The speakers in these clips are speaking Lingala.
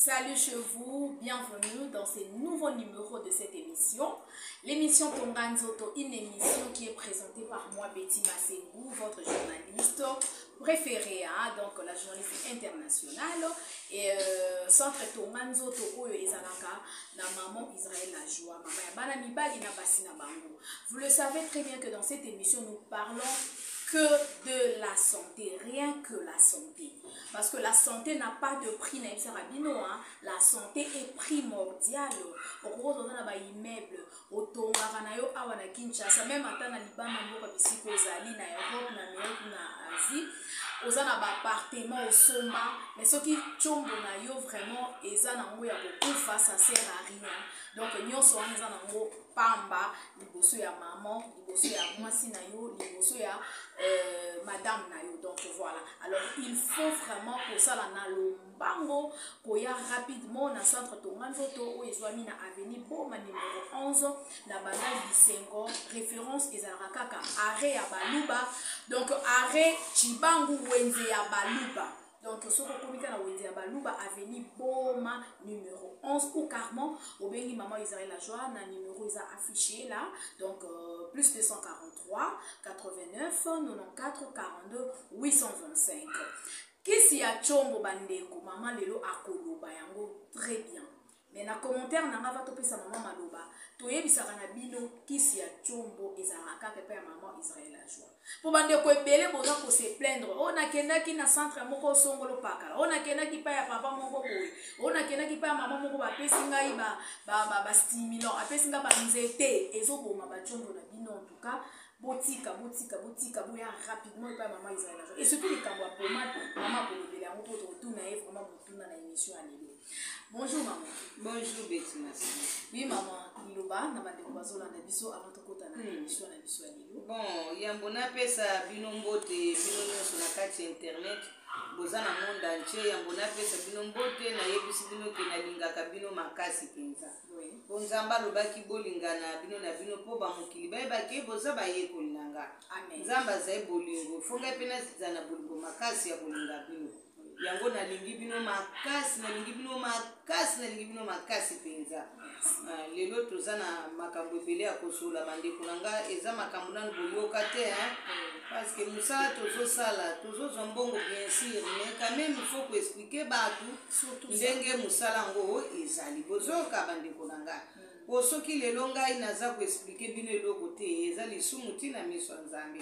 Salut chez vous, bienvenue dans ce nouveau numéro de cette émission. L'émission Tonganzoto, une émission qui est présentée par moi, Betty Massengou, votre journaliste préférée, donc la journaliste internationale. Et centre Tonganzoto, Oyo Ezalaka, na maman Israël la joie, maman Yabana Mibali na Basina Bango. Vous le savez très bien que dans cette émission, nous parlons que de la santé, rien que la santé. Parce que la santé n'a pas de prix, la santé est primordiale. Au gros, on a un immeuble, au Tongaranayo, à Kinshasa, même à Tanaliban, à Bissiko, Zali, na Europe, na Amérique, na Asie. Aux an appartement au Somba, mais ce qui chombo na yo vraiment eza nango ya kokufa, ça sert à rien. Donc nyonso wana eza nango pamba liboso ya maman, liboso ya mwasi na yo, liboso ya madame na yo. Donc voilà. Alors il faut vraiment pour ça la na lombango koya rapidement na centre Tonganzoto o ezwami na avenue Boma numéro 11 na Banal Bisengo, référence ezalaka kaka arrêt ya Baluba. Donc arrêt Chibangu Wenze ya Baluba. Donc ce qu'on communique na Wenze ya Baluba avenue Boma numéro 11 ou carrément au bengi maman Israël la joie na numéro ils a affiché là. Donc plus 243 89 94 42 825. Kisi ya chombo bandeko maman lelo akoloba yango très bien. Mais na commentaire nanga va topesa maman maloba toyebisaka na bino kisi ya chombo ezalaka pepe ya maman Israël la joie. Po bandeko ebele boza ko se plaindre on akendaki na centre moko songolo pakala on akendaki pa ya papa moko boye on akendaki pa ya maman moko bapesi ngai ba stimulant apesi nga ba nzete ezoboma ba chombo na bino en tout cas botika boya rapidement pa maman Israël la joie. Et surtout les kambo pomade maman ko lebela ngo to tourna vraiment botuna na émission à Lilo. Bonjour maman. Bonjour Betty Massengou. Oui maman, Niloba na bande bazolanda biso avant tokota na émission na biso ya Lilo. Bon, yambona pesa bino mbote bino nyonso na kati internet boza na monde entier yambona pesa bino mbote na yebisi bino ke nalingaka bino makasi penza. Oui. Bonzamba lobaki bolingana bino na bino po ba mokili bayebaki boza bayekoli nanga. Amen. Nzamba za bolingo fonga pena zana bolingo makasi ya bolinga bino. Yango nalingi bino makasi nalingi bino makasi penza. Lelo tozana makambo ebele ya kosola bandeko nanga eza makambo nanu boyoka te parce que musala tozozwa mbongo bien sûr mais quand même il faut expliquer batu ndenge musala ngo ezali bozoka bandeko nanga po soki lelo ngai naza ko expliquer bino eloko te eza lisumu tina miso nzambe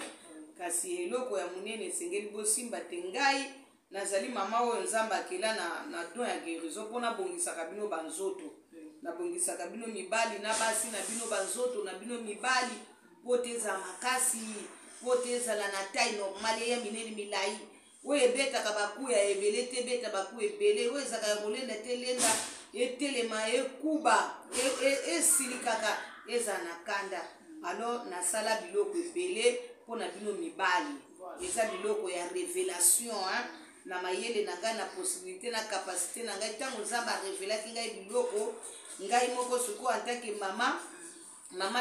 kasi eloko ya munene sengeli bosimba te ngai nazali mama oyo nzambe akela na don ya guérison mpona bongisaka bino banzoto na bongisaka bino mibali na basi na bino banzoto na bino mibali po te eza makasi po te ezala na taille normale ya minene milai oyo ebetaka baku ya ebele te beta baku ebele oyo ezaka ya kolenda te lenda etelema ekuba esilikaka eza na kanda. Alors nasala biloko ebele mpona bino mibali eza biloko ya révélation na mayele na ngai na possibilité na capacité na ngai ntango nzambe arevelaki ngai biloko ngai moko siko antake mama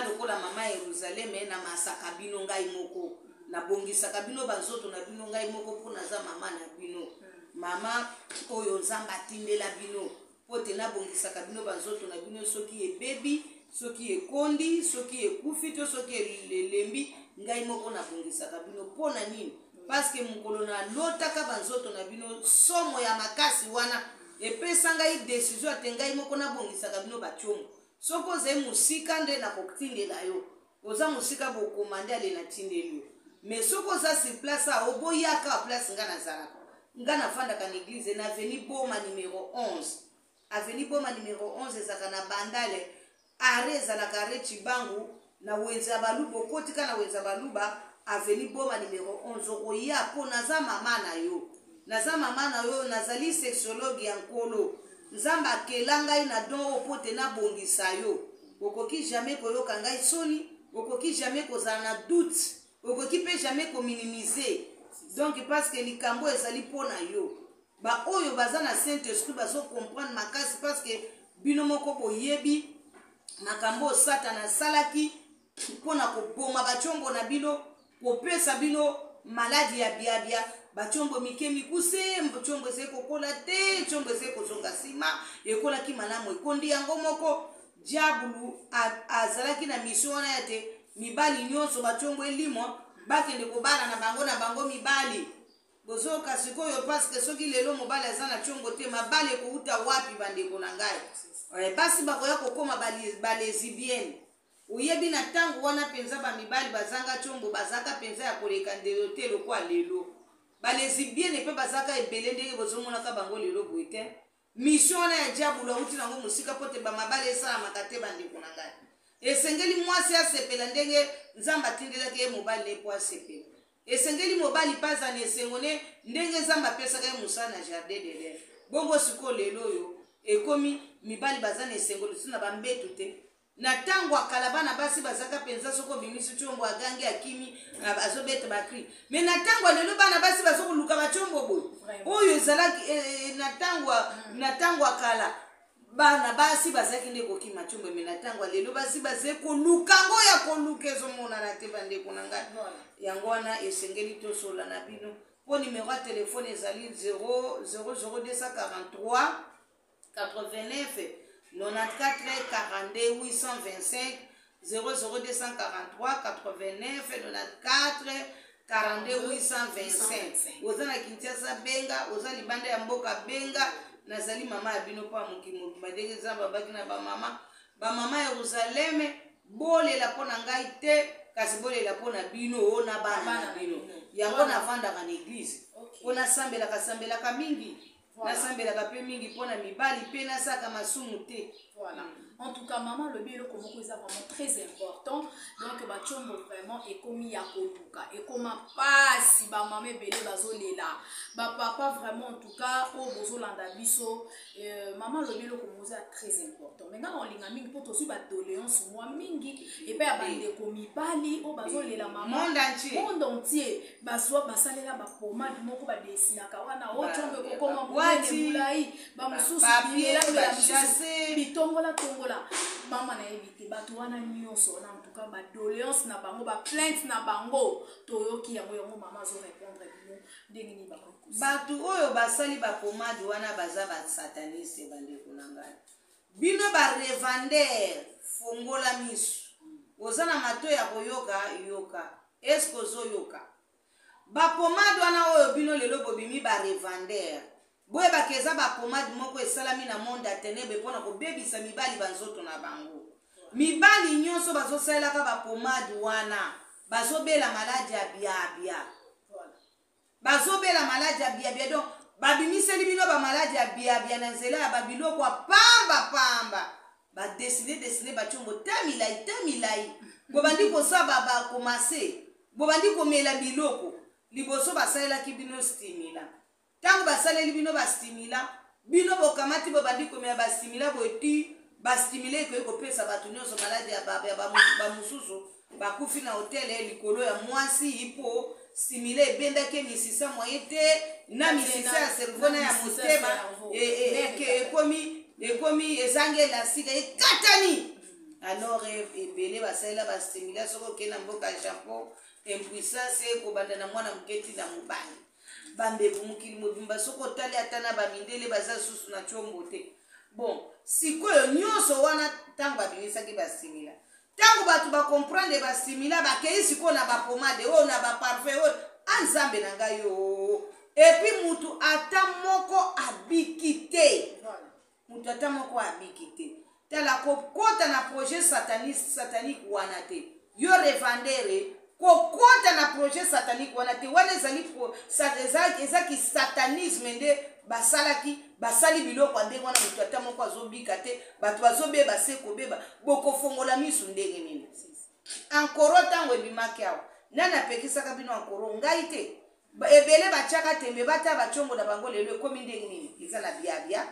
lokola mama Yerusaleme na masaka bino ngai moko na bongisaka bino banzoto na bino ngai moko mpo naza mama na bino mama oyo nzambe atindela bino po te na bongisaka bino banzoto na bino soki ebebi soki ekondi soki ekufi to soki elembi ngai moko na bongisaka bino mpo na nini parce que mukolo na lotaka banzoto na bino somo ya makasi wana epesa ngai décision ate ngai moko na bongisaka bino bachombo soko ozali musika nde na kokutindela yo oza musika bokomande ale na tindeli yo mais soko oza sur place oboyaka place nga nazalaka nga nafandaka na église na avenue Boma numéro 11 avenue Boma numéro 11 ezaka na bandale arrêt ezalaka arrêt Chibangu na Wenze ya Baluba okotika na Wenze ya Baluba avenue Boma numéro 11 okoya po naza mama na yo nazali sexologue ya nkolo nzamba akela ngai na don opote na bongisa yo okoki jamais koyoka ngai soni okoki jamais kozala na doute okoki pe jamais kominimiser donc parce que likambo ezali mpona yo ba oyo baza na Saint Esprit bazo comprendre makasi parce que bino moko boyebi makambo Satana salaki mpona koboma bachombo na bino kopesa bino maladi ya biabia bachombo mike mikuse chombo ese kokola te chombo ese kozonga sima ekola ki malamu ekondi yango moko diabulu azalaki na mission wana ya te mibali nyonso bachombo elimo bakende kobala na bango mibali bozoka sikoyo paske soki lelo mobali aza na chombo te mabali ekouta wapi bandeko na ngai basi bakoya kokoma balesibienne uyebi na ntango wana mpenza bamibali bazanga chombo bazaka mpenza ya koleka ndelo te lokwa lelo balesibienne mpe bazaka ebele ndenge bozomonaka bango lelo boye te mission wana ya diabulu auti nango mosika po te bamabali esalamaka te bandeko na ngai esengeli mwasi asepela ndenge nzambe atindelaki ye mobali le po asepela esengeli mobali paza na esengo ne ndenge nzambe apesaka ye mosala na jardin de l'Eden bongo siko lelo oyo ekomi mibali baza na esengo lusu na bambetu te na ntango akala bana basi bazaka mpenza soko obimisi chombo agangi akimi azobeta bakri me na ntango lelo bana basi bazokoluka bachombo boye oyo ezalaki na ntango akala bana basi bazaki nde kokima chombo me na ntango lelo basi baze koluka ngo ya koluka ezomonana te bandeko na ngai yango wana esengeli tosola na bino po numero ya telefone ezali 00243 89 94 42 825 00243 89 94 42 825 oza na Kinshasa benga oza libanda ya mboka benga nazali mama ya bino pa mokimo badenge zamba baki na bamama Yerusaleme bolela po na ngai te kasi bolela po na bino na bana na bino yango navandaka na eglise po nasambelaka mingi nasambelaka pe mingi po na mibali pe nasaka masumu te. Voilà. En tout cas, maman, le bien, le comment c'est vraiment très important. Donc, bah, tu vraiment et comme il y a koluka et comme pas si bah maman belé bazolé là, bah papa vraiment en tout cas au bozo landabiso, maman le bien, le comment c'est très important. Maintenant, on l'ingaming pour aussi bah doléance moi mingi et puis à bande komi bali au bazolé la maman monde entier bah soit bah ça là bah pomade moko bah dessina kawana au chombe kokoma mwene mulai bah mususu là bah mususu bitongola tongola mama na éviter bato wana nyonso na en tout cas ba doléance na bango ba plainte na bango toyoki yango yango mama zo répondre bino ndenge ni ba bato oyo basali ba pomade wana baza ba sataniste bandeko na ngai bino ba revendeur fongola misu ozana mato ya koyoka yoka esko zo yoka ba pomade wana oyo bino lelo bobimi ba revendeur boye bakeza ba pomade moko esalami na monde atenebre pona kobebisa mibali banzoto na bango mibali nyonso bazosalaka ba pomade wana bazobela maladi ya biabia bazobela maladi ya biabia donc babimiseli bino ba maladi ya biabia na nzela ya babiloko pamba badesine bachombo tamilai bobandi kosaba bakomase bobandi komela biloko liboso basalelaki bino stimila tango basaleli bino bastimila bino bokamati bobandi komela bastimila boeti bastimila ekoki kopesa bato nyonso maladi ya bamosusu bakufi na hotel likolo ya mwasi ipo stimila ebendaki misisa moye te na misisa ya cerveau na ya motema ekomi ezangi elasika ekatani alors ebele basalela bastimila soko okenda mboka ya Japon impuissance ekobanda na mwana moketi na mobali bambebu mokili mobimba soko otali ata na bamindele baza susu na chombo te bon sikoyo nyonso wana ntango babimisaki bastimila ntango bato bakomprendre bastimila bakei sikoyo na bapomade oyo na baparfum oyo anzambe na ngai yo epuis mutu ata moko abiki te mutu ata moko abiki te tala kokota na projet satanique wana te yo revendere kokota na projet satanique wana te wana ezaki satanisme nde basali biloko ndenge wana mutu ata moko azobika te bato bazobeba se kobeba bokofongola misu ndenge nini ankoro ntango ebimaki awa nani apekisaka bino ankoro ngai te ebele batiaka tembe bata bachombo na bango lelo ekomi ndenge nini eza na biabia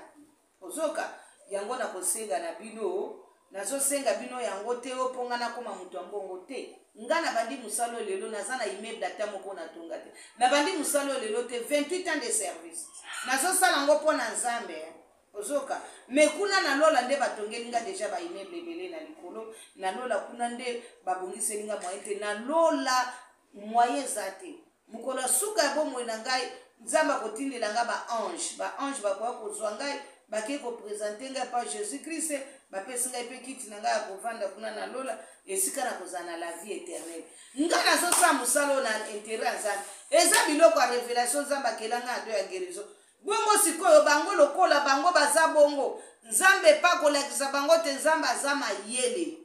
ozoka yango na kosenga na bino nazosenga bino yango te oponga na koma mutu ambongo te nga na bandi musalo lelo naza na immeuble ata moko na tonga te na bandi musalo lelo te 28 ans de service nazosala ngo mpo na nzambe ozoka me kuna na lola nde batongeli nga deja ba immeuble ebele na likolo na lola kuna nde babongiseli nga moyen te na lola moyen eza te mukolo suka bomwe na ngai nzamba kotindela nga ba ange bakoya kozwa ngai bake kopresente ngai pa Jésus-Christ bapesi ngai mpe kiti na ngai ya kovanda kuna na lola esika na kozala na la vie éternelle nga nazosala mosala na intérêt ya nzambe eza biloko ya révélation nzambe akelanga ado ya guérison bongo sikoyo bango lokola bango baza bongo nzambe epa kolakisa bango te nzambe aza mayele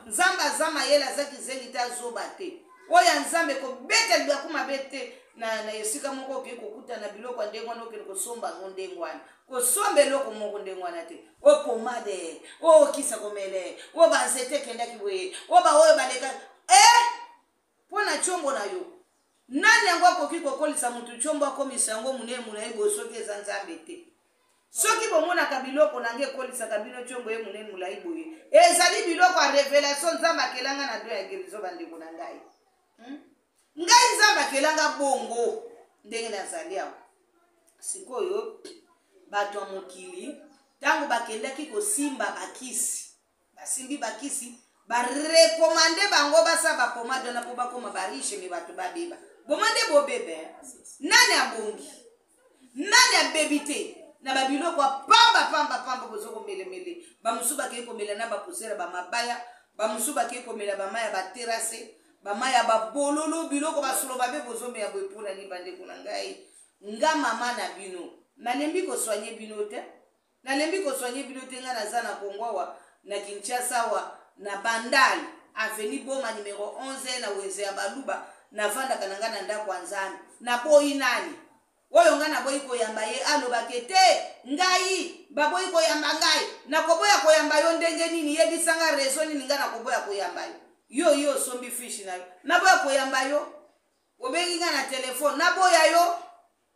nzambe aza mayele aza kizengi te azoba te oyo nzambe kobeta libaku mabe te na esika moko oke kokuta na biloko ya ndenge wana okende kosomba ngo ndenge wana kosomba eloko moko ndenge wana te o pomade o kisa komele o banzete ekendaki boye o baoyo baleka mpo na tshombo na yo nani yango akoki kokolisa motu tshombo akomisa yango monene molai boye soki eza nzambe te soki bomonaka biloko nange ekolisaka bino tshombo ye monene molai boye ezali biloko ya révélation nzambe akelanga na do ya gerizo bandeko na ngai ngai nzambe akelanga bongo ndenge nazali awa sikoyo bato ya mokili ntango bakendaki kosimba bakisi basimbi bakisi barekomande bango basala bapomade wana mpo bakoma barishe me bato babeba bomande bobebe nani abongi nani abebi te na babiloko ya pamba bozo komelemele bamosusu bakei komela na bapusera bamabaya bamosusu bakei komela bamai ya baterase bamai ya babololo biloko basolo babe bozomeya boye mpona libandeko na ngai nga mama na bino nalembi koswanye bino te nalembi koswanye bino te nga naza na Kongo awa na Kinshasa awa na Bandali aveni boma numero 11 na wenze ya baluba navandaka na nga na ndako ya nzambe naboyi nani oyo nga naboyi koyamba ye alobake te ngai baboyi koyamba ngai nakoboya koyamba yo ndenge nini yebisanga rezo nini nga nakoboya koyamba yo yo sombi fishi na yo naboya koyamba yo obengi nga na telefone naboya yo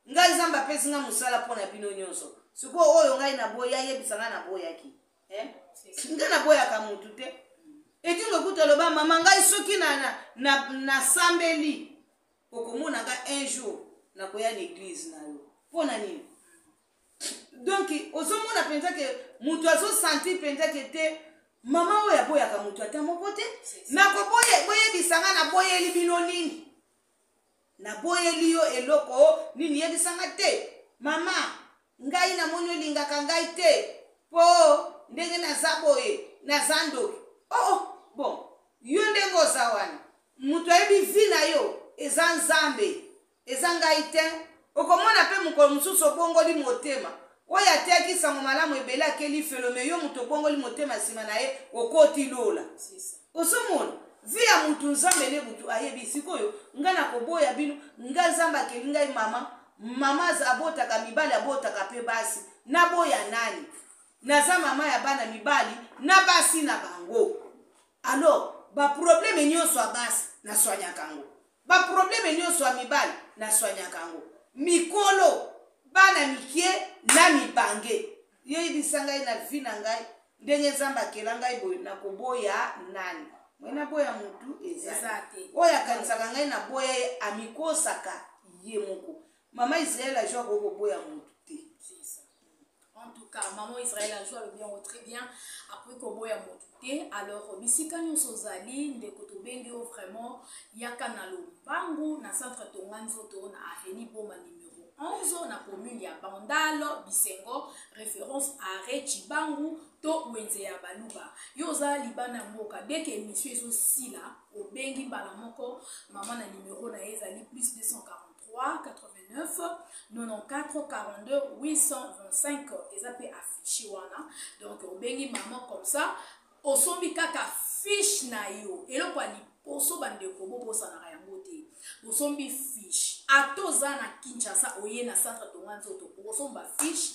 ngai nzambe apesi nga mosala mpona bino nyonso sikoyo oyo ngai naboya yebisanga naboyaki nga naboyaka mutu te eti lokuta loba mama ngai soki nasambeli okomona nga un jour nakoya na église na yo mpona nini donc ozomona mpenza ke mutu azosentir mpenza ke te mama oyo aboyaka mutu ata moko te nakoboyebisanga naboyeli bino nini naboyeli yo eloko nini yebisanga te mama ngai namoni olingaka ngai te po ndenge naza boye naza ndoki bon yo ndenge oza wana mutu ayebi vi na yo eza nzambe eza ngai te okomona mpe mokolo mosusu obongoli motema oyo ateyaki sango malamu ebele akeli felome yo mutu obongoli motema nsima na ye okoti lola osomona vi ya mutu nzambe nde mutu ayebi sikoyo nga nakoboya bino nga nzambe akeli ngai mama abotaka mibali abotaka mpe basi naboya nani naza mama ya bana mibali na basi na bango alors baprobleme nyonso ya basi naswanyaka yango baprobleme nyonso ya mibali naswanyaka yango mikolo bana mikie na mibange yebisa ngai na vi na ngai ndenge nzambe akela ngai boye nakoboya nani mwe naboya mutu eza te oyo akanisaka ngai naboya ye amikosaka ye moko mama Israël a joué au boya mutu te. En tout cas, maman Israël a joué bien très bien après Koboya Motuté. Alors, bisika nyonso zali ndeko tobengeo vraiment yakana lombangu na centre Tonganzoto na avenue Boma numéro 11 na commune ya Bandalo Bisengo, référence à Rechibangu to wenze ya Baluba. Yoza libana mboka dès que monsieur ezo sila obengi bala moko maman na numéro na ezali plus 243 89 94 42 825 ezape affiché wana. Donc obengi maman comme ça osombi kaka fiche na yo eloko ali poso bandeko bobosa na yango te osombi fiche atoza na Kinshasa oye na centre Tonganzoto osomba fiche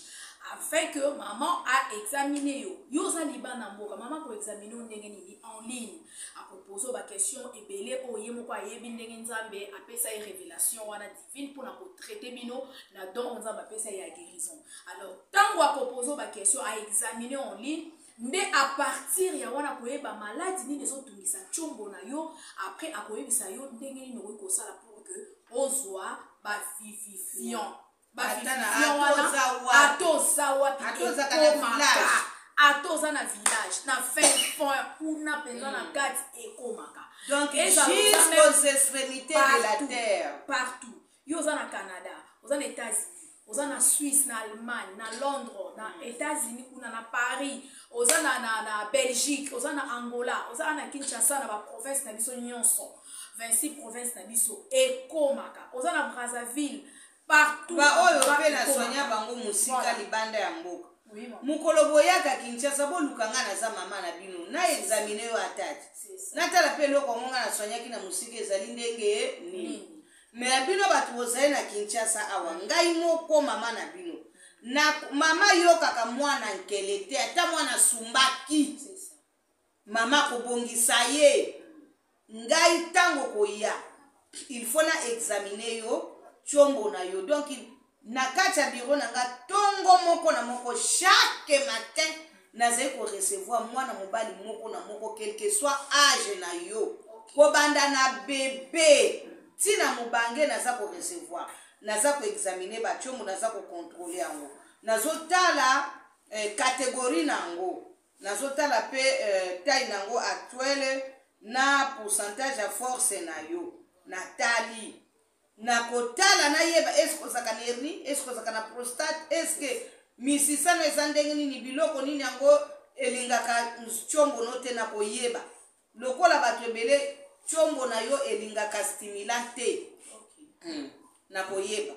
afin que maman a examiné yo za libana mboka maman ko examiner ndenge nini en ligne a proposer ba question ebele oye moko ayebi ndenge nzambe apesa e révélation wana divine pour na ko traiter bino na don nzambe apesa ya guérison. Alors tango a proposer ba question a examiner en ligne nde à partir ya wana koyeba maladi nini ezotungisa tshombo na yo après akoyebisa yo ndenge nini okosala pour que ozwa ba vivifiant atoza ata oza na village na fin fond kuna penza na kati ekomaka donc jusqu'aux extrémités de la terre partout yo oza na Canada oza na États-Unis oza na Suisse na Allemagne na Londres na États-Unis kuna na Paris oza na Belgique oza na Angola oza na Kinshasa na ba province na biso nyonso 26 provinces na biso ekomaka oza na Brazzaville partout ba oyo pe na sonya bango musika libanda ya mboka mukolo boyaka Kinshasa bolukanga na za mama na bino na examine yo atati natala pe loko ngonga na sonya kina musika ezali ndenge nini me ya bino batu bozali na Kinshasa awa ngai moko mama na bino na mama yo kaka mwana nkelete ata mwana sumbaki mama kobongisa ye ngai tango koya il faut na examiner yo chombo na yo donc na kati ya bureau na nga tongo moko na moko chaque matin nazali ko recevoir mwana mobali moko na moko quel que soit âge na yo kobanda na bébé tina mobange naza ko recevoir naza ko examiner ba chombo naza ko contrôler yango nazotala catégorie nango nazotala pe taille nango actuelle na pourcentage ya force na yo na tali na kotala na yeba est-ce que ozaka na hernie est-ce que ozaka na prostate est-ce que misisano eza ndenge nini biloko nini yango elingaka chombo no te na koyeba lokola bato ebele chombo na yo elingaka stimulant te na koyeba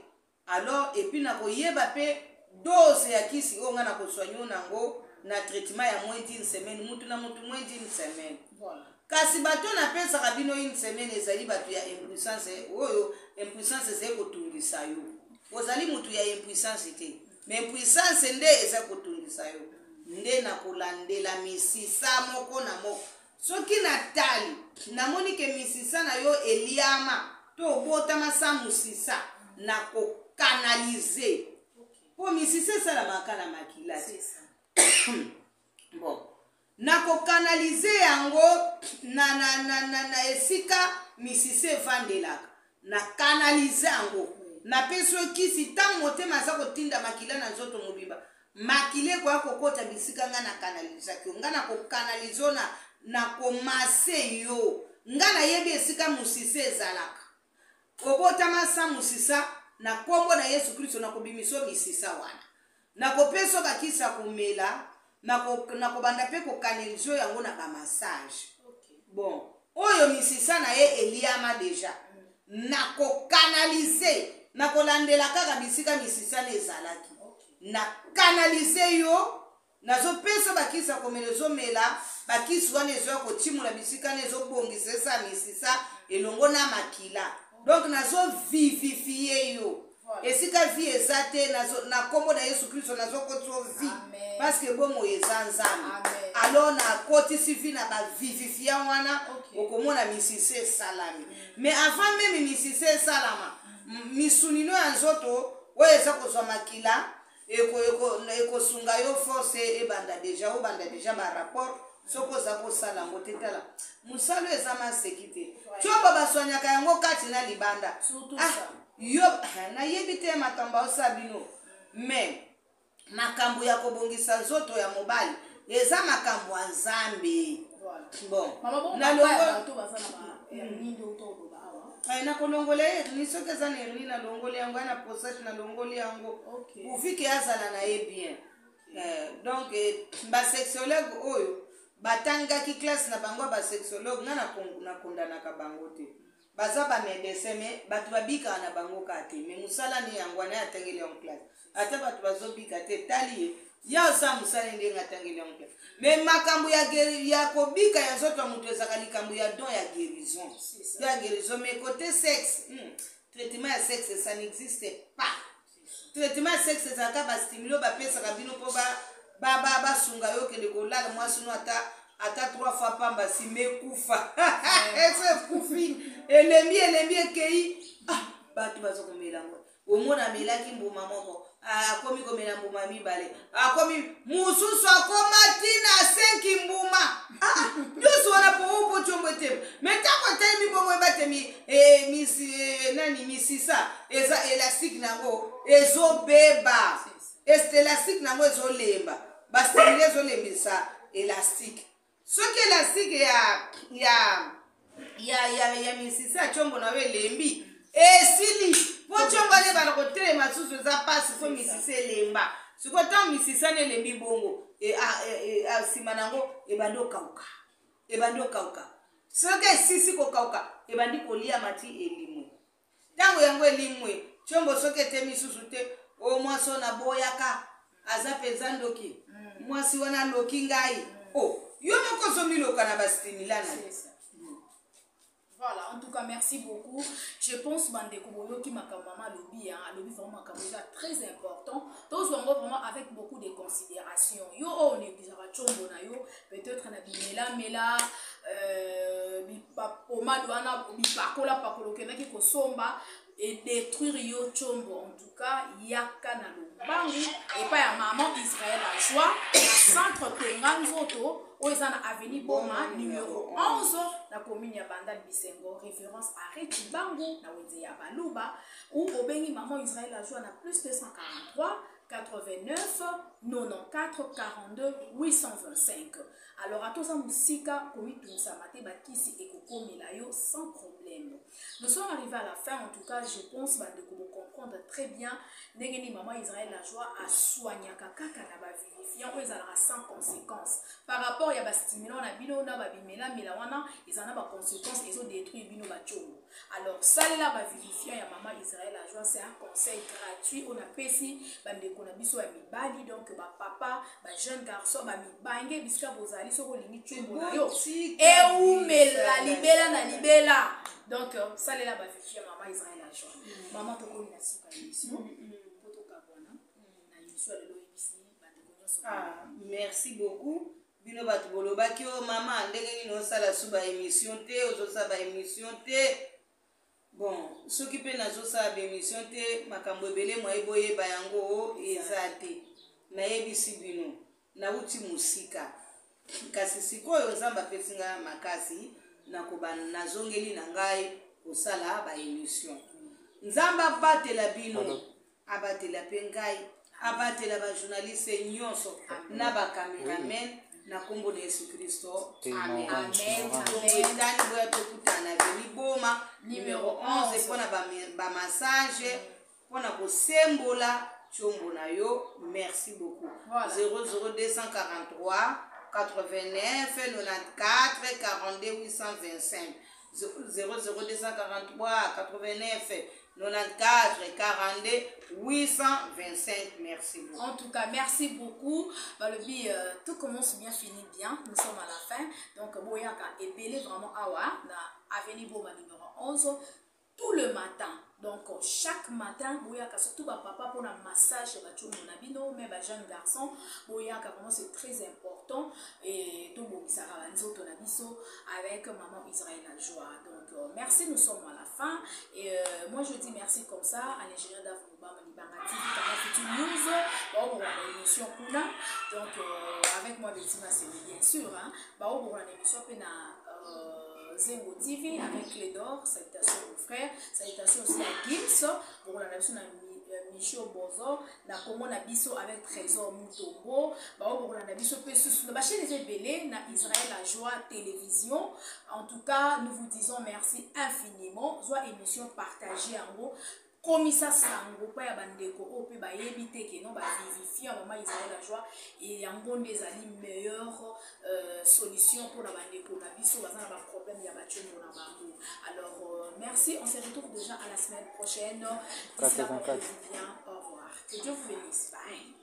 alors et puis na koyeba pe dose ya kisi oyo nga na kosoigner nango na traitement ya moins d'une semaine mutu na mutu moins d'une semaine voilà. Kasi bato na pesaka bino une semaine ezali bato ya impuissance oyo impuissance ezali kotungisa yo ozali mutu ya impuissance te mais impuissance nde ezali kotungisa yo nde na kolandela misisa moko na moko soki natali namoni ke misisa na yo eliama to obotama sa musisa na kokanalize po misisa esalamaka na makila bon na kokanalize yango na esika misise vandelaka na kanalize yango na peso kisi tango motema aza kotinda makila na nzoto mobimba makile kwa kokota bisika nga na kanaliza kyo nga na kokanalize na komase yo nga na yebi esika musise ezalaka kobotama sa musisa na kombo na Yesu Kristo na kobimiso misisa wana na kopeso kakisa komela na kobanda pe kokanalizo yango na ba massage bon oyo misisa na ye eliama deja na kokanalize na kolandela kaka bisika misisa na ezalaki na kanalize yo nazo peso bakisa komelezo mela bakisi wana ezo kotimula bisika na ezo bongisa esa misisa elongo na makila donc nazo vivifier yo esika vie ezate na kombo na Yesu Kristo nazo koto vie parce que bomo ezanzana alors na koti sifi na ba vivifia wana okomona misise salami mais avant même misise salama misunino ya nzoto oyo eza kozwa makila eko sunga yo force ebanda deja ba rapport soko za kosala ngo tetala musalo eza masekite choba basonyaka yango kati na libanda yo na yebite makambo osabino mais makambo ya kobongisa nzoto ya mobali eza makambo ya Nzambe bon na longo to basana ba nindo to ba na kolongola ni soke za ni na longola yango na posage na longola yango ufike azala na ye bien donc ba sexologue oyo batanga ki classe na bango ba sexologue na kondana ka bango te baza ba médecin mais batu babika na bango kate mais musala ni yango na atangeli en classe ata batu bazobika te tali ya sa musala ndi ngatangeli en classe mais makambo ya kobika ya zoto mutu ezaka likambo ya don ya guérison mais côté sexe traitement ya sexe ça n'existe pas traitement ya sexe ça ka ba stimulo ba pesa ka bino po ba sunga yo kende kolala mwasi no ata 3 fois pamba simekufa ese kufi elembi ekei batu bazokomela ngo omona melaki mbuma moko akomi komela mbuma mibale akomi mususu akomati na 5 mbuma nyusu wana po chombo teme metako temi bongo batemi misisa eza elastique nango ezobeba elastique nango ezolemba bastimile ezolembisa élastique soki élastique ya misisi ya chombo na yo elembi esili po chombo ale bana kotelema susu eza pasi fo misisi elemba sikoyo ntango misisi ani elembi bongo nsima nango ebandi okauka soki esisi kokauka ebandi kolia mati elimwe ntango yango elimwe chombo soki etemi susu te o mwasi ona boyaka aza mpenza ndoki mwasi wana loki ngai yo moko ozomiloka na bastimilana. Voilà, en tout cas, merci beaucoup. Je pense que Boyoki Makamama lobby, lobby vraiment très important. Tous vont vraiment avec beaucoup de considération. Yo on est bizarre peut-être on a bimela mela omadwana bipakola pakolo kenaki kosomba et détruire yo chombo. En tout cas, yaka na lobangu et pas ya maman Israël à joie centre Tenganzoto Oezana Avenue Boma numéro 11 na commune ya Bandal Bisengo, référence à Retibango na Wenze ya Baluba ou Obengi maman Israël à joie na plus 243 89 94 42 825. Alors à tous ça musika komi tunsa mate bakisi et kokomi la yo sans problème. Nous sommes arrivés à la fin, en tout cas je pense que vous comprendre très bien ndengeni maman Israël la joie à soigner kaka na ba vérifiant ou ezala sans conséquence par rapport ya ba stimulant na bino na ba bimela melawana ezana ba conséquences ezo détruire bino ba chombo. Alors ça là ba vérifiant ya maman Israël la joie c'est un conseil gratuit on a pesi bande kona biso ya mibali donc ba papa ba jeune garçon ba mibange biska bozali soko lingi chombo na yo et ou mela libela na libela donc ça là ba vérifiant maman Israël la joie maman to ko na sika émission poto kabona na émission lelo ibisi bande konyo merci beaucoup bino batu bolobaki o mama ndenge nini osala suba émission te ozosala émission te bon soki pe nazosala émission te makambo ebele mwa eboyeba yango eza te nayebisi bino nauti musika kasi sikoyo nzambe apesi ngai makasi nakobana nazongeli na ngai kosala ba émission nzambe abatela bino abatela mpe ngai abatela ba journaliste nyonso na ba cameraman na kombo na Yesu Kristo amen amen tani boya tokutana veli boma numéro 11 pona ba massage pona kosembola chombo na yo merci beaucoup 00243 89 94 42 825 00243 89 94 42 825. Merci beaucoup. En tout cas, merci beaucoup. Tout commence bien, finit bien. Nous sommes à la fin. Donc, Boyaka est belé vraiment awa na Avenue Boma numéro 11 tout le matin. Donc, chaque matin, Boyaka, surtout papa pour un massage, mais jeune garçon, Boyaka, vraiment c'est très important. Et tout le monde avec maman Israël la joie. Donc, merci, nous sommes à la fin. Et moi, je dis merci comme ça à l'ingénieur d'Avouba, émission Kuna. Donc, avec moi, c'est bien sûr. On a une émission Zengo TV avec Clédor, salutations mon frère, salutations aussi à Gims, pour la nation Michel Bozo, na Komo na biso avec Trésor Mutombo, pour la nation Pessus, na chaîne des Belé, na Israël la joie télévision. En tout cas, nous vous disons merci infiniment. Soit émission partagée en gros. Komisa sango pa ya bandeko ope ba yebite ke non ba vivifia maman Israël la joie et yango ndezali meilleure solution pour la bandeko na biso bazana ba problème ya ba tchombo na bango. Alors merci, on se retrouve déjà à la semaine prochaine. D'ici là, bien, au revoir. Que Dieu vous bénisse. Bye.